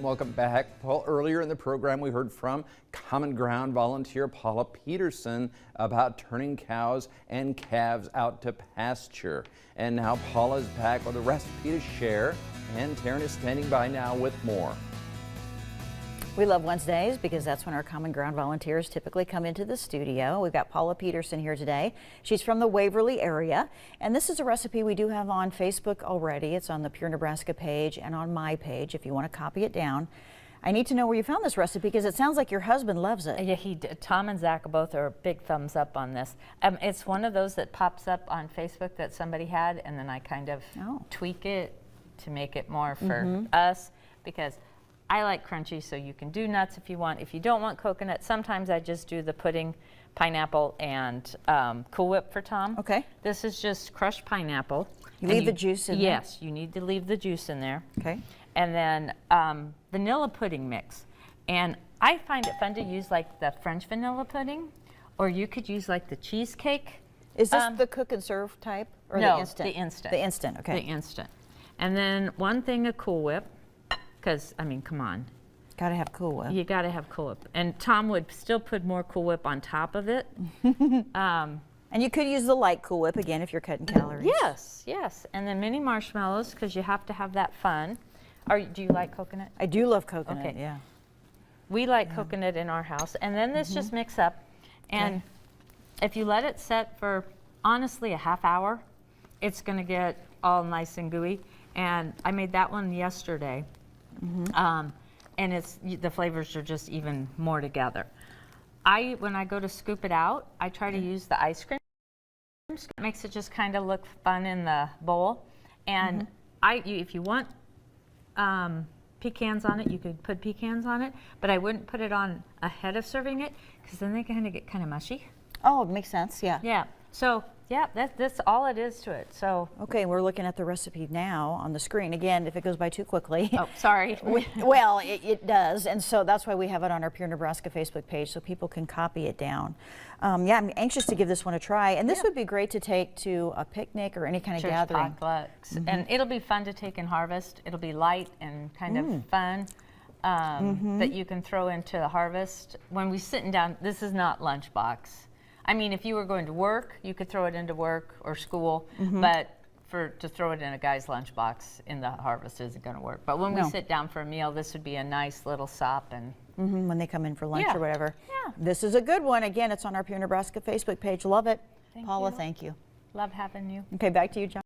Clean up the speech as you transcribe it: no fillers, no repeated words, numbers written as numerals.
Welcome back. Paul, earlier in the program we heard from Common Ground volunteer Paula Peterson about turning cows and calves out to pasture. And now Paula's back with a recipe to share, and Taryn is standing by now with more. We love Wednesdays because that's when our Common Ground volunteers typically come into the studio. We've got Paula Peterson here today. She's from the Waverly area, and this is a recipe we do have on Facebook already. It's on the Pure Nebraska page and on my page if you want to copy it down. I need to know where you found this recipe because it sounds like your husband loves it. Yeah, he did. Tom and Zach both are big thumbs up on this. It's one of those that pops up on Facebook that somebody had, and then I kind of tweak it to make it more for us, because I like crunchy, so you can do nuts if you want. If you don't want coconut, sometimes I just do the pudding, pineapple, and Cool Whip for Tom. Okay. This is just crushed pineapple. You leave the juice in there? Yes, you need to leave the juice in there. Okay. And then vanilla pudding mix. And I find it fun to use like the French vanilla pudding, or you could use like the cheesecake. Is this the cook and serve type, or no, the instant? The instant. The instant, okay. The instant. And then one thing of Cool Whip. Because, I mean, come on. Got to have Cool Whip. You got to have Cool Whip. And Tom would still put more Cool Whip on top of it. And you could use the light Cool Whip, again, if you're cutting calories. Yes, yes. And then mini marshmallows, because you have to have that fun. Do you like coconut? I do love coconut, okay. Yeah. We like coconut in our house. And then this just mix up. And if you let it set for, honestly, a half hour, it's going to get all nice and gooey. And I made that one yesterday. And the flavors are just even more together. When I go to scoop it out, I try to use the ice cream. It makes it just kind of look fun in the bowl. And if you want pecans on it, you could put pecans on it, but I wouldn't put it on ahead of serving it, because then they kind of get kind of mushy. Oh, it makes sense, yeah. Yeah. So yeah, that's all it is to it. So okay, we're looking at the recipe now on the screen. Again, if it goes by too quickly. Oh, sorry. Well, it does, and so that's why we have it on our Pure Nebraska Facebook page, so people can copy it down. Yeah, I'm anxious to give this one a try, and this would be great to take to a picnic or any kind of church gathering. Potlucks. And it'll be fun to take in harvest. It'll be light and kind of fun. That you can throw into the harvest. When we're sitting down, this is not lunchbox. I mean, if you were going to work, you could throw it into work or school, but to throw it in a guy's lunchbox in the harvest isn't going to work. But when we sit down for a meal, this would be a nice little sop. And when they come in for lunch or whatever. Yeah. This is a good one. Again, it's on our Pure Nebraska Facebook page. Love it. Paula, thank you. Love having you. Okay, back to you, John.